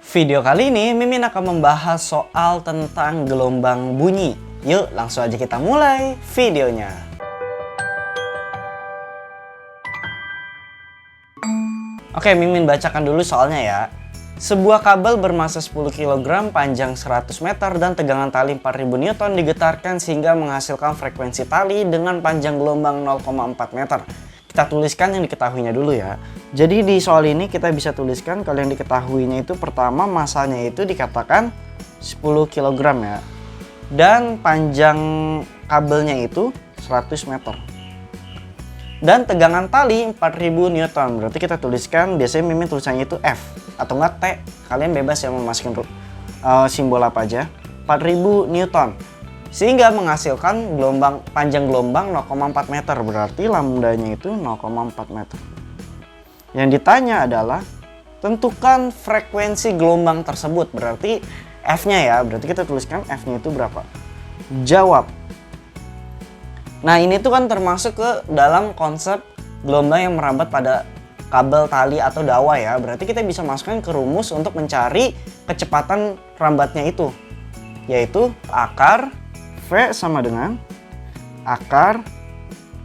Video kali ini Mimin akan membahas soal tentang gelombang bunyi. Yuk langsung aja kita mulai videonya. Oke, Mimin bacakan dulu soalnya ya. Sebuah kabel bermassa 10 kg, panjang 100 meter dan tegangan tali 4000 Newton digetarkan sehingga menghasilkan frekuensi tali dengan panjang gelombang 0,4 meter. Kita tuliskan yang diketahuinya dulu ya. Jadi di soal ini kita bisa tuliskan kalau yang diketahuinya itu pertama masanya itu dikatakan 10 kg ya. Dan panjang kabelnya itu 100 meter. Dan tegangan tali 4000 Newton. Berarti kita tuliskan, biasanya Mimin tulisannya itu F atau enggak T. Kalian bebas ya memasukkan simbol apa aja. 4000 Newton. Sehingga menghasilkan panjang gelombang 0,4 meter. Berarti lambdanya itu 0,4 meter. Yang ditanya adalah tentukan frekuensi gelombang tersebut. Berarti F-nya ya. Berarti kita tuliskan F-nya itu berapa? Jawab. Nah ini tuh kan termasuk ke dalam konsep gelombang yang merambat pada kabel, tali, atau dawai ya. Berarti kita bisa masukkan ke rumus untuk mencari kecepatan rambatnya itu. Yaitu akar V sama dengan akar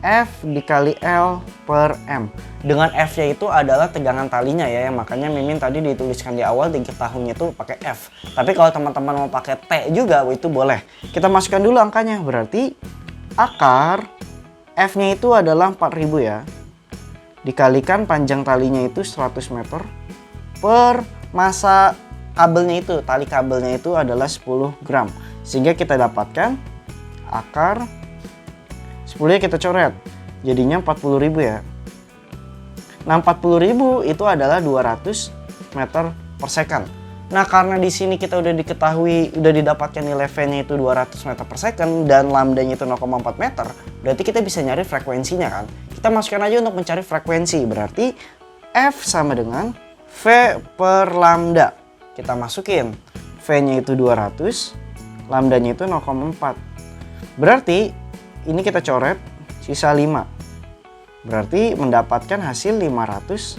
F dikali L per M. Dengan F-nya itu adalah tegangan talinya ya. Makanya Mimin tadi dituliskan di awal diketahuinya itu pakai F. Tapi kalau teman-teman mau pakai T juga itu boleh. Kita masukkan dulu angkanya. Berarti akar F-nya itu adalah 4000 ya. Dikalikan panjang talinya itu 100 meter per massa kabelnya itu, tali kabelnya itu adalah 10 gram. Sehingga kita dapatkan akar 10 nya kita coret. Jadinya 40.000 ya. Nah 40.000 itu adalah 200 meter per second. Nah karena di sini kita udah didapatkan nilai V-nya itu 200 meter per second dan lambdanya itu 0,4 meter, berarti kita bisa nyari frekuensinya kan. Kita masukkan aja untuk mencari frekuensi, berarti F sama dengan V per lambda. Kita masukin V-nya itu 200, lambdanya itu 0,4. Berarti ini kita coret sisa 5. Berarti mendapatkan hasil 500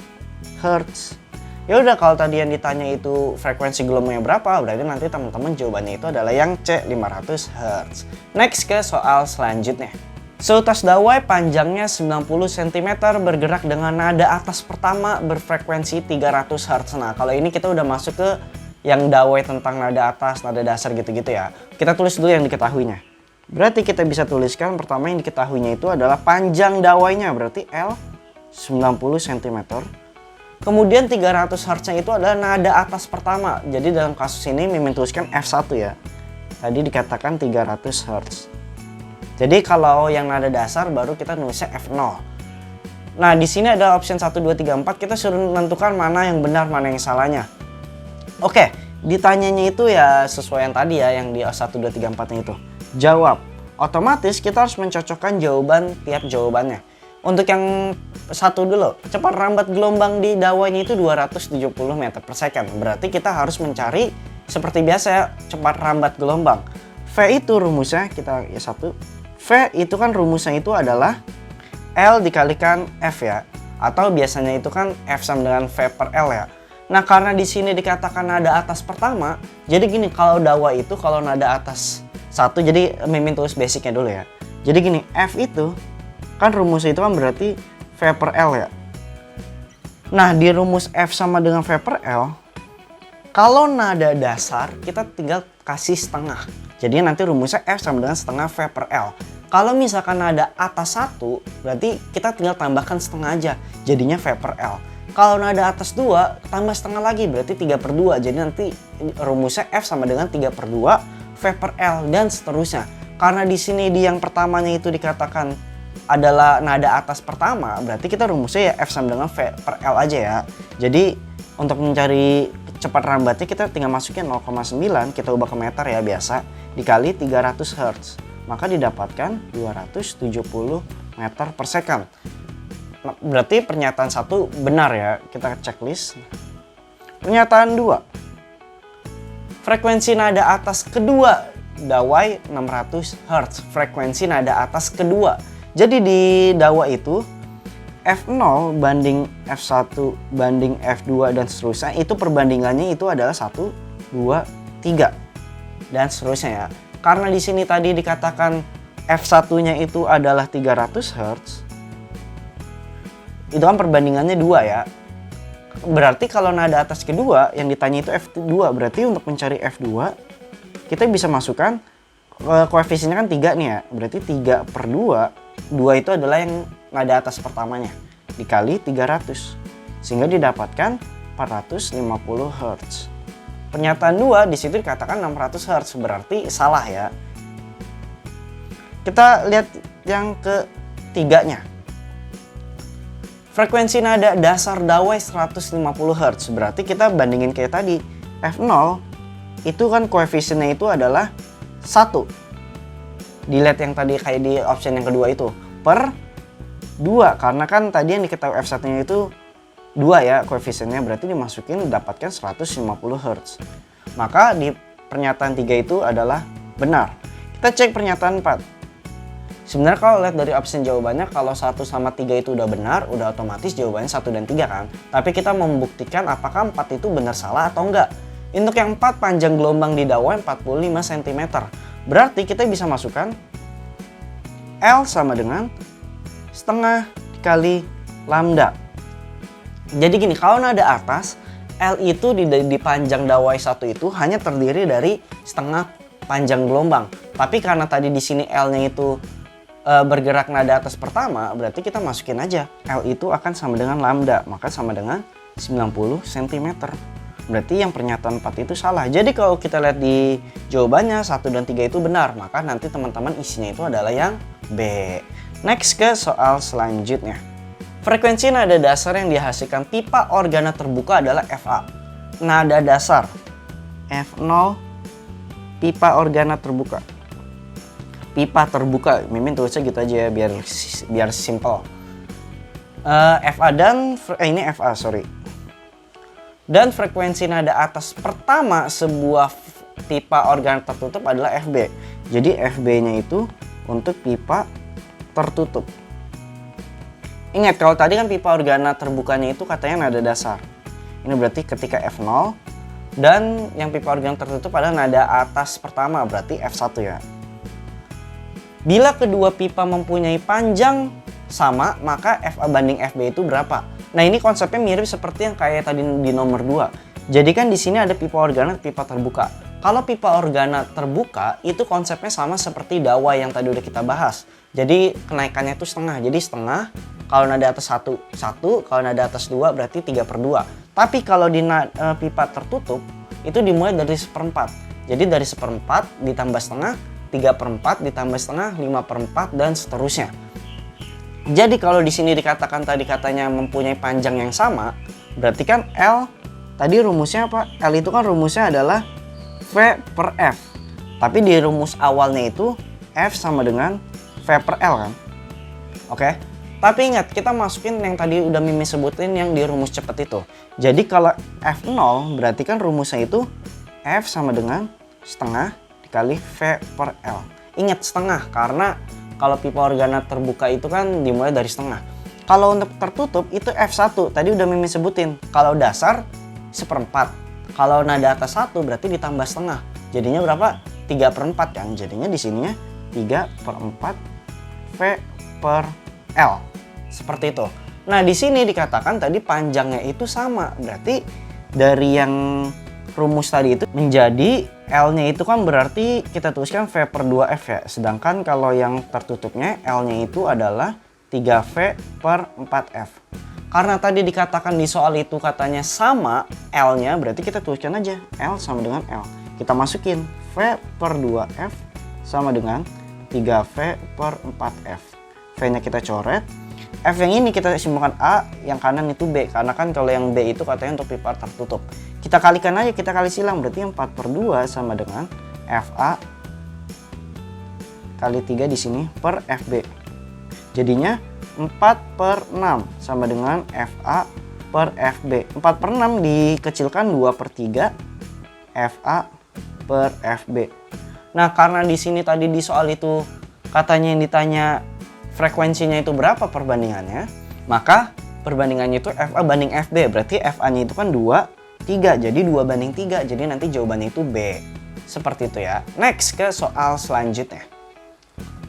Hz. Ya udah, kalau tadi yang ditanya itu frekuensi gelombangnya berapa, berarti nanti teman-teman jawabannya itu adalah yang C, 500 Hz. Next ke soal selanjutnya. Seutas dawai panjangnya 90 cm bergerak dengan nada atas pertama berfrekuensi 300 Hz. Nah kalau ini kita udah masuk ke yang dawai tentang nada atas, nada dasar gitu-gitu ya. Kita tulis dulu yang diketahuinya. Berarti kita bisa tuliskan pertama yang diketahuinya itu adalah panjang dawainya, berarti L 90 cm. Kemudian 300 Hz-nya itu adalah nada atas pertama. Jadi dalam kasus ini Mimin tuliskan F1 ya. Tadi dikatakan 300 Hz. Jadi kalau yang nada dasar baru kita nulisnya F0. Nah di sini ada option 1, 2, 3, 4. Kita suruh menentukan mana yang benar, mana yang salahnya. Oke, ditanyanya itu ya sesuai yang tadi ya, yang di 1, 2, 3, 4-nya itu. Jawab. Otomatis kita harus mencocokkan jawaban tiap jawabannya. Untuk yang satu dulu, cepat rambat gelombang di dawainya itu 270 meter per second. Berarti kita harus mencari seperti biasa ya, cepat rambat gelombang. V itu rumusnya, kita ya satu. V itu kan rumusnya itu adalah L dikalikan F ya. Atau biasanya itu kan F sama dengan V per L ya. Nah karena di sini dikatakan nada atas pertama, jadi gini, kalau dawai itu kalau nada atas satu, jadi Mimin tulis basicnya dulu ya. Jadi gini, F itu kan rumusnya itu kan berarti V per L ya. Nah di rumus F sama dengan V per L, kalau nada dasar kita tinggal kasih setengah. Jadi nanti rumusnya F sama dengan setengah V per L. Kalau misalkan nada atas 1, berarti kita tinggal tambahkan setengah aja. Jadinya V per L. Kalau nada atas 2, tambah setengah lagi, berarti 3 per 2. Jadi nanti rumusnya F sama dengan 3 per 2 V per L dan seterusnya. Karena di sini di yang pertamanya itu dikatakan adalah nada atas pertama, berarti kita rumusnya ya F sama dengan V per L aja ya. Jadi untuk mencari cepat rambatnya kita tinggal masukin 0,9, kita ubah ke meter ya biasa, dikali 300 Hz. Maka didapatkan 270 meter per second. Nah, berarti pernyataan 1 benar ya, kita checklist. Pernyataan 2. Frekuensi nada atas kedua dawai 600 Hz. Frekuensi nada atas kedua. Jadi di dawai itu F0 banding F1 banding F2 dan seterusnya, itu perbandingannya itu adalah 1, 2, 3 dan seterusnya ya. Karena di sini tadi dikatakan F1-nya itu adalah 300 Hz. Itu kan perbandingannya 2 ya. Berarti kalau nada atas kedua yang ditanya itu F2, berarti untuk mencari F2 kita bisa masukkan koefisiennya kan 3 nih ya. Berarti 3/2. 2 itu adalah yang nada atas pertamanya dikali 300 sehingga didapatkan 450 Hz. Pernyataan 2 di situ dikatakan 600 Hz, berarti salah ya. Kita lihat yang ketiganya. Frekuensi nada dasar dawai 150 Hz, berarti kita bandingin kayak tadi. F0 itu kan koefisiennya itu adalah 1. Dilihat yang tadi kayak di option yang kedua itu per 2, karena kan tadi yang diketahui F1-nya itu 2 ya koefisiennya, berarti dimasukin dapatkan 150 Hz. Maka di pernyataan 3 itu adalah benar. Kita cek pernyataan 4. Sebenarnya kalau lihat dari option jawabannya, kalau 1 sama 3 itu udah benar, udah otomatis jawabannya 1 dan 3 kan. Tapi kita membuktikan apakah 4 itu benar salah atau enggak. Untuk yang 4, panjang gelombang di dawai 45 cm. Berarti kita bisa masukkan L sama dengan setengah dikali lambda. Jadi gini, kalau nada atas, L itu di panjang dawai 1 itu hanya terdiri dari setengah panjang gelombang. Tapi karena tadi di sini L-nya itu bergerak nada atas pertama, berarti kita masukin aja L itu akan sama dengan lambda, maka sama dengan 90 cm. Berarti yang pernyataan 4 itu salah. Jadi kalau kita lihat di jawabannya 1 dan 3 itu benar, maka nanti teman-teman isinya itu adalah yang B. Next ke soal selanjutnya. Frekuensi nada dasar yang dihasilkan pipa organa terbuka adalah FA. Nada dasar F0 pipa organa terbuka. Pipa terbuka, Mimin tulisnya gitu aja ya biar simple. FA dan ini FA, sorry. Dan frekuensi nada atas pertama sebuah pipa organa tertutup adalah FB. Jadi FB-nya itu untuk pipa tertutup. Ingat kalau tadi kan pipa organa terbukanya itu katanya nada dasar. Ini berarti ketika F0 dan yang pipa organa tertutup adalah nada atas pertama, berarti F1 ya. Bila kedua pipa mempunyai panjang sama, maka FA banding FB itu berapa? Nah, ini konsepnya mirip seperti yang kayak tadi di nomor 2. Jadi kan di sini ada pipa organa, pipa terbuka. Kalau pipa organa terbuka itu konsepnya sama seperti dawai yang tadi udah kita bahas. Jadi kenaikannya itu setengah. Jadi setengah, kalau nada atas 1, 1, kalau nada atas 2 berarti 3/2. Tapi kalau di pipa tertutup itu dimulai dari 1/4. Jadi dari 1/4 ditambah setengah, 3/4 ditambah setengah, 5/4 dan seterusnya. Jadi kalau di sini dikatakan tadi katanya mempunyai panjang yang sama, berarti kan L tadi rumusnya apa? L itu kan rumusnya adalah V/F. Tapi di rumus awalnya itu F sama dengan V/L kan? Oke. Tapi ingat, kita masukin yang tadi udah Mimi sebutin yang di rumus cepet itu. Jadi kalau F0 berarti kan rumusnya itu F sama dengan setengah dikali V/L. Ingat setengah karena kalau pipa organa terbuka itu kan dimulai dari setengah. Kalau untuk tertutup itu F1, tadi udah Mimi sebutin. Kalau dasar 1/4. Kalau nada atas 1 berarti ditambah setengah. Jadinya berapa? 3/4 kan. Jadinya di sininya 3/4 V/L. Seperti itu. Nah, di sini dikatakan tadi panjangnya itu sama. Berarti dari yang rumus tadi itu menjadi L-nya itu kan berarti kita tuliskan V/2F ya. Sedangkan kalau yang tertutupnya L-nya itu adalah 3V/4F. Karena tadi dikatakan di soal itu katanya sama L-nya, berarti kita tuliskan aja L sama dengan L. Kita masukin V/2F sama dengan 3V/4F. V-nya kita coret. F yang ini kita simpulkan A, yang kanan itu B. Karena kan kalau yang B itu katanya untuk pipa tertutup. Kita kalikan aja, kita kali silang. Berarti yang 4/2 sama dengan FA kali 3 di sini per FB. Jadinya 4/6 sama dengan FA per FB. 4/6 dikecilkan 2/3 FA per FB. Nah, karena di sini tadi di soal itu katanya yang ditanya frekuensinya itu berapa perbandingannya, Maka perbandingannya itu FA banding FB, berarti FA-nya itu kan 2, 3, jadi 2:3, jadi nanti jawabannya itu B. Seperti itu ya. Next ke soal selanjutnya.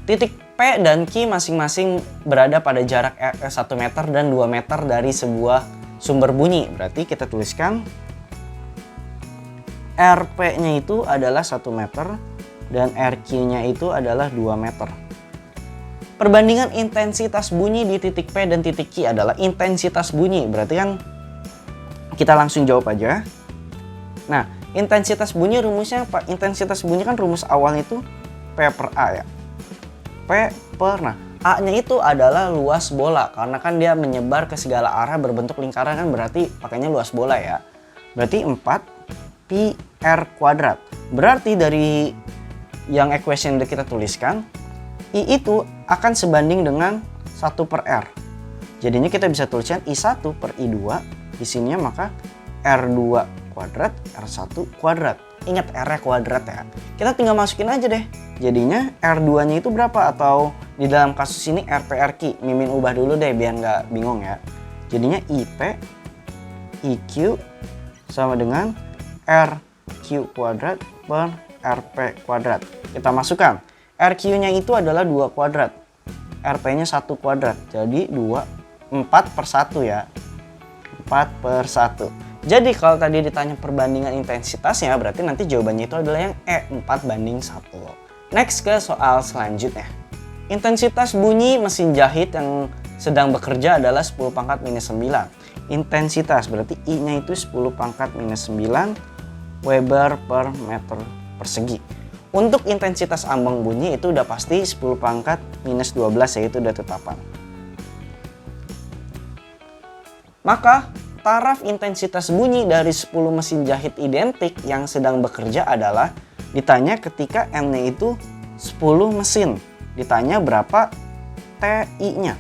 Titik P dan Q masing-masing berada pada jarak 1 meter dan 2 meter dari sebuah sumber bunyi. Berarti kita tuliskan RP-nya itu adalah 1 meter dan RQ-nya itu adalah 2 meter. Perbandingan intensitas bunyi di titik P dan titik Q adalah intensitas bunyi. Berarti kan kita langsung jawab aja. Nah, intensitas bunyi rumusnya apa? Intensitas bunyi kan rumus awalnya itu P per A ya. P per, nah A-nya itu adalah luas bola. Karena kan dia menyebar ke segala arah berbentuk lingkaran kan berarti pakainya luas bola ya. Berarti 4 pi R kuadrat. Berarti dari yang equation yang kita tuliskan, I itu akan sebanding dengan 1 per R. Jadinya kita bisa tuliskan I1 per I2. Di sininya maka R2 kuadrat, R1 kuadrat. Ingat R-nya kuadrat ya. Kita tinggal masukin aja deh. Jadinya R2-nya itu berapa? Atau di dalam kasus ini RP/RQ. Mimin ubah dulu deh biar nggak bingung ya. Jadinya IP, IQ sama dengan RQ kuadrat per RP kuadrat. Kita masukkan. RQ-nya itu adalah 2 kuadrat. RP-nya 1 kuadrat. Jadi 4 per 1 ya. 4 per 1. Jadi kalau tadi ditanya perbandingan intensitasnya, berarti nanti jawabannya itu adalah yang E, 4:1. Next ke soal selanjutnya. Intensitas bunyi mesin jahit yang sedang bekerja adalah 10 pangkat minus 9. Intensitas berarti I-nya itu 10 pangkat minus 9 Weber per meter persegi. Untuk intensitas ambang bunyi itu udah pasti 10 pangkat minus 12 ya, itu udah tetapan. Maka taraf intensitas bunyi dari 10 mesin jahit identik yang sedang bekerja adalah ditanya ketika N-nya itu 10 mesin. Ditanya berapa TI-nya.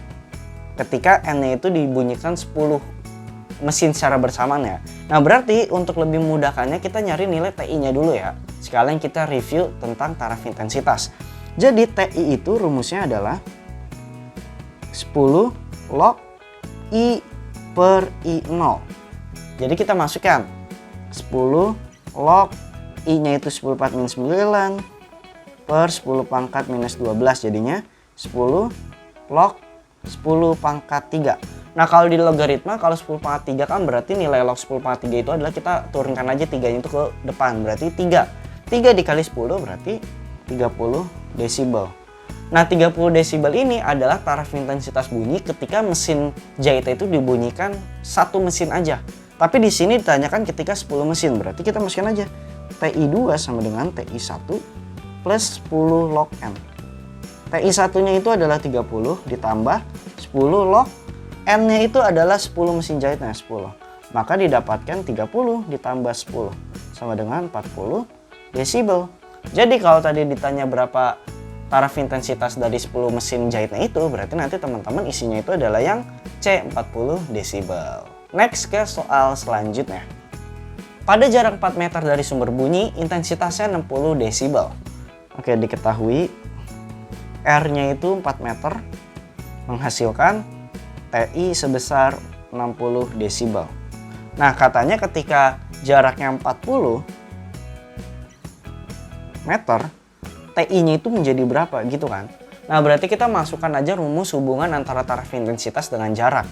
Ketika N-nya itu dibunyikan 10 mesin secara bersamaan ya. Nah berarti untuk lebih memudahkannya kita nyari nilai TI-nya dulu ya. Sekalian kita review tentang taraf intensitas. Jadi TI itu rumusnya adalah 10 log I per I0. Jadi kita masukkan 10 log I-nya itu 10 pangkat minus 9 per 10 pangkat minus 12. Jadinya 10 log 10 pangkat 3. Nah kalau di logaritma, kalau 10 pangkat 3 kan berarti nilai log 10 pangkat 3 itu adalah kita turunkan aja 3-nya itu ke depan. Berarti 3. 3 dikali 10 berarti 30 desibel. Nah 30 desibel ini adalah taraf intensitas bunyi ketika mesin jahit itu dibunyikan satu mesin aja. Tapi di sini ditanyakan ketika 10 mesin, berarti kita masukkan aja TI2 sama dengan TI1 plus 10 log N. TI1-nya itu adalah 30 ditambah 10 log N-nya itu adalah 10 mesin jahitnya 10. Maka didapatkan 30 ditambah 10 sama dengan 40 desibel. Jadi kalau tadi ditanya berapa taraf intensitas dari 10 mesin jahitnya itu, berarti nanti teman-teman isinya itu adalah yang C, 40 desibel. Next ke soal selanjutnya. Pada jarak 4 meter dari sumber bunyi, intensitasnya 60 desibel. Oke, diketahui R-nya itu 4 meter, menghasilkan TI sebesar 60 desibel. Nah, katanya ketika jaraknya 40 meter, TI-nya itu menjadi berapa gitu kan. Nah berarti kita masukkan aja rumus hubungan antara taraf intensitas dengan jarak.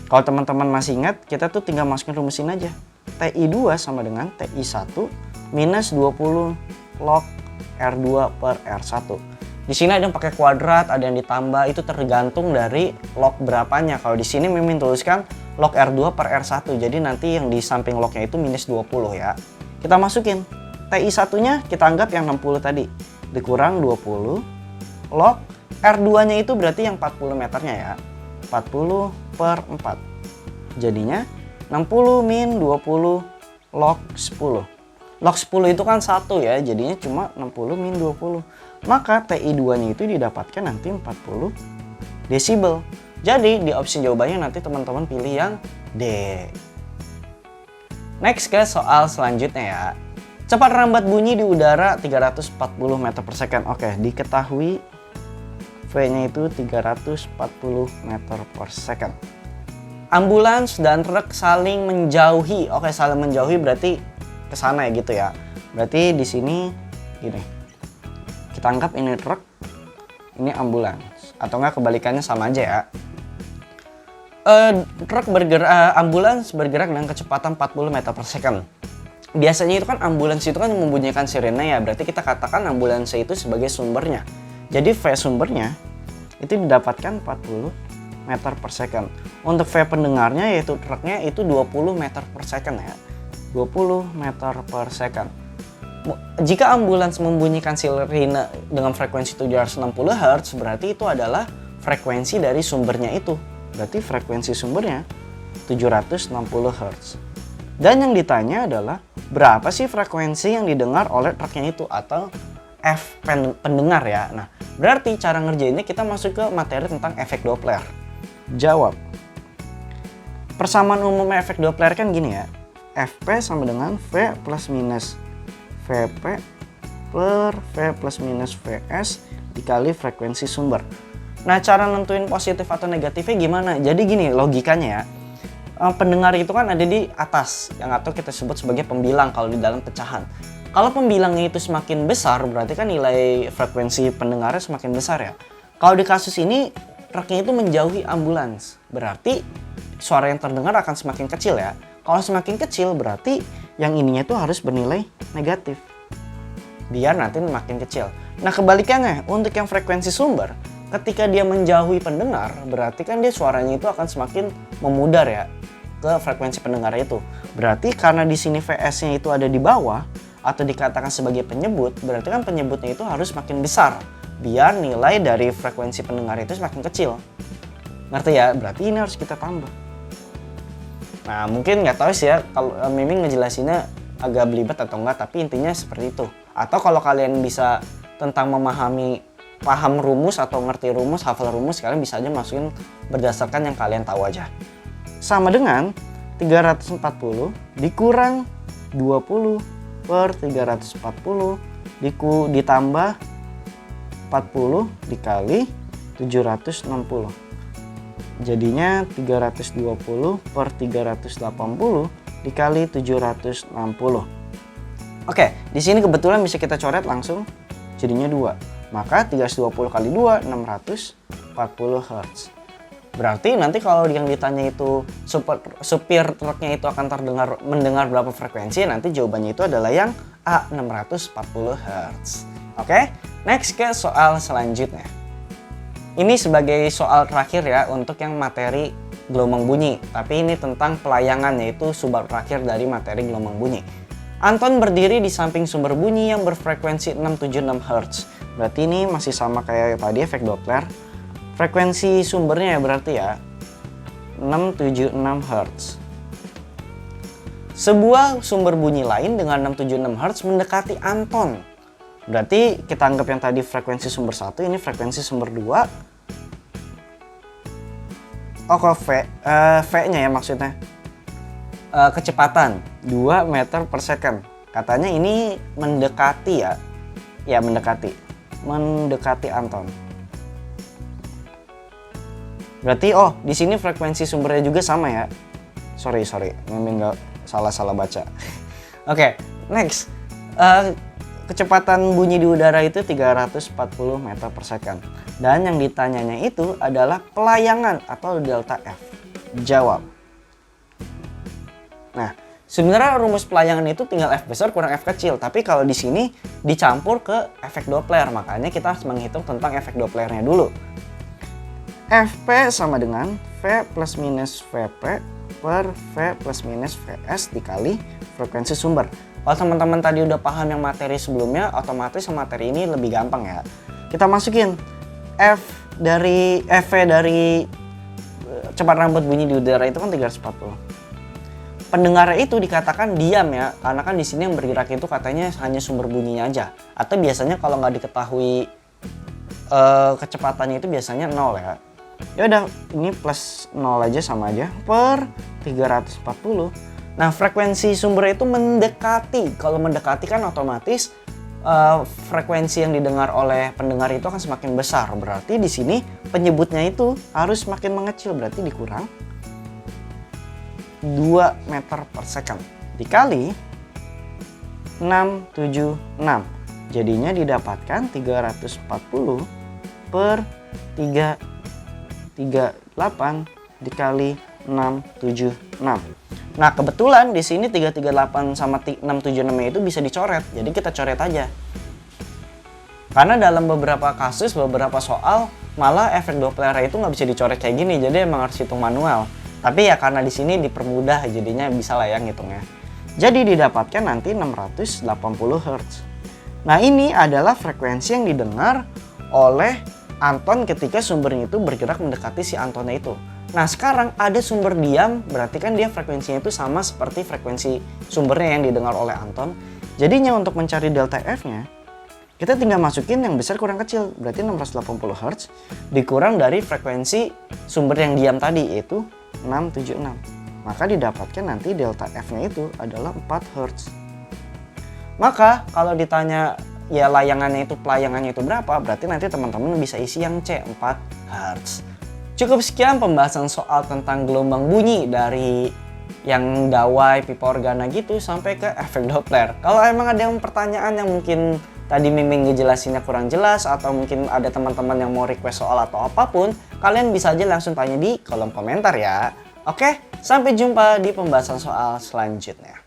Kalau teman-teman masih ingat, kita tuh tinggal masukin rumus ini aja. TI2 sama dengan TI1 minus 20 log R2 per R1. Di sini ada yang pakai kuadrat, ada yang ditambah, itu tergantung dari log berapanya. Kalau di sini Mimin tuliskan log R2 per R1, jadi nanti yang di samping lognya itu minus 20 ya. Kita masukin. TI1-nya kita anggap yang 60 tadi. Dikurang 20 log R2-nya itu berarti yang 40 meternya ya. 40 per 4. Jadinya 60 min 20 log 10. Log 10 itu kan 1 ya, jadinya cuma 60 min 20. Maka TI2-nya itu didapatkan nanti 40 desibel. Jadi di opsi jawabannya nanti teman-teman pilih yang D. Next ke soal selanjutnya ya. Cepat rambat bunyi di udara 340 meter per second. Oke, diketahui V-nya itu 340 meter per second. Ambulans dan truk saling menjauhi. Oke, saling menjauhi berarti ke sana ya gitu ya. Berarti di sini gini. Kita anggap ini truk, ini ambulans. Atau enggak kebalikannya sama aja ya. Ambulans bergerak dengan kecepatan 40 meter per second. Biasanya itu kan ambulans itu kan membunyikan sirene ya. Berarti kita katakan ambulans itu sebagai sumbernya. Jadi V sumbernya itu didapatkan 40 meter per second. Untuk V pendengarnya yaitu truknya itu 20 meter per second ya. 20 meter per second. Jika ambulans membunyikan sirene dengan frekuensi 760 Hz, berarti itu adalah frekuensi dari sumbernya itu. Berarti frekuensi sumbernya 760 Hz. Dan yang ditanya adalah berapa sih frekuensi yang didengar oleh truknya itu atau F pendengar ya. Nah, berarti cara ngerjainnya kita masuk ke materi tentang efek Doppler. Jawab. Persamaan umum efek Doppler kan gini ya. Fp sama dengan V plus minus Vp per V plus minus Vs dikali frekuensi sumber. Nah, cara nentuin positif atau negatifnya gimana? Jadi gini logikanya ya. Pendengar itu kan ada di atas yang atau kita sebut sebagai pembilang kalau di dalam pecahan. Kalau pembilangnya itu semakin besar berarti kan nilai frekuensi pendengarnya semakin besar ya. Kalau di kasus ini truknya itu menjauhi ambulans, berarti suara yang terdengar akan semakin kecil ya. Kalau semakin kecil berarti yang ininya itu harus bernilai negatif biar nanti makin kecil. Nah kebalikannya untuk yang frekuensi sumber, ketika dia menjauhi pendengar berarti kan dia suaranya itu akan semakin memudar ya ke frekuensi pendengar itu. Berarti karena di sini Vs-nya itu ada di bawah atau dikatakan sebagai penyebut, berarti kan penyebutnya itu harus makin besar biar nilai dari frekuensi pendengar itu semakin kecil. Ngerti ya? Berarti ini harus kita tambah. Nah mungkin nggak tahu sih ya kalau Mimin ngejelasinnya agak belibet atau enggak, tapi intinya seperti itu. Atau kalau kalian bisa tentang paham rumus atau ngerti rumus, hafal rumus, kalian bisa aja masukin berdasarkan yang kalian tahu aja. Sama dengan 340 dikurang 20 per 340 ditambah 40 dikali 760. Jadinya 320 per 380 dikali 760. Oke, di sini kebetulan bisa kita coret langsung jadinya 2. Maka 320 kali 2 640 Hz. Berarti nanti kalau yang ditanya itu supir truknya itu akan mendengar berapa frekuensi, nanti jawabannya itu adalah yang A 640 Hz. Oke, next ke soal selanjutnya. Ini sebagai soal terakhir ya untuk yang materi gelombang bunyi, tapi ini tentang pelayangan yaitu subbab terakhir dari materi gelombang bunyi. Anton berdiri di samping sumber bunyi yang berfrekuensi 676 Hz. Berarti ini masih sama kayak tadi efek Doppler. Frekuensi sumbernya ya berarti ya 676 Hz. Sebuah sumber bunyi lain dengan 676 Hz mendekati Anton. Berarti kita anggap yang tadi frekuensi sumber 1, ini frekuensi sumber 2. Oh kok V-nya ya maksudnya. Kecepatan 2 meter per second. Katanya ini mendekati ya. Ya mendekati Anton. Berarti di sini frekuensi sumbernya juga sama ya. Sorry, memang nggak salah baca. Oke, next. Kecepatan bunyi di udara itu 340 meter per second. Dan yang ditanyanya itu adalah pelayangan atau delta F. Jawab. Nah, sebenarnya rumus pelayangan itu tinggal F besar kurang F kecil. Tapi kalau di sini dicampur ke efek Doppler. Makanya kita harus menghitung tentang efek Dopplernya dulu. Fp sama dengan V plus minus Vp per V plus minus Vs dikali frekuensi sumber. Kalau teman-teman tadi udah paham yang materi sebelumnya, otomatis yang materi ini lebih gampang ya. Kita masukin V dari kecepatan rambut bunyi di udara itu kan 340. Pendengar itu dikatakan diam ya, karena kan di sini yang bergerak itu katanya hanya sumber bunyinya aja. Atau biasanya kalau nggak diketahui kecepatannya itu biasanya 0 ya. Ya udah, ini plus 0 aja sama aja per 340. Nah, frekuensi sumber itu mendekati. Kalau mendekati kan otomatis frekuensi yang didengar oleh pendengar itu akan semakin besar. Berarti di sini penyebutnya itu harus semakin mengecil, berarti dikurang 2 meter per second dikali 676. Jadinya didapatkan 340 per 338 dikali 676. Nah, kebetulan di sini 338 sama 676 itu bisa dicoret. Jadi kita coret aja. Karena dalam beberapa kasus, beberapa soal malah efek Doppler itu nggak bisa dicoret kayak gini. Jadi emang harus hitung manual. Tapi ya karena di sini dipermudah, jadinya bisa lah ya ngitungnya. Jadi didapatkan nanti 680 Hz. Nah, ini adalah frekuensi yang didengar oleh Anton ketika sumbernya itu bergerak mendekati si Antonnya itu. Nah, sekarang ada sumber diam, berarti kan dia frekuensinya itu sama seperti frekuensi sumbernya yang didengar oleh Anton. Jadinya untuk mencari delta F-nya, kita tinggal masukin yang besar kurang kecil, berarti 680 Hz dikurang dari frekuensi sumber yang diam tadi, yaitu 676. Maka didapatkan nanti delta F-nya itu adalah 4 Hz. Maka kalau ditanya ya layangannya itu, pelayangannya itu berapa, berarti nanti teman-teman bisa isi yang C, 4 Hz. Cukup sekian pembahasan soal tentang gelombang bunyi dari yang gawai, pipa organa gitu sampai ke efek Doppler. Kalau emang ada yang pertanyaan yang mungkin tadi Mimin ngejelasinnya kurang jelas atau mungkin ada teman-teman yang mau request soal atau apapun, kalian bisa aja langsung tanya di kolom komentar ya. Oke, sampai jumpa di pembahasan soal selanjutnya.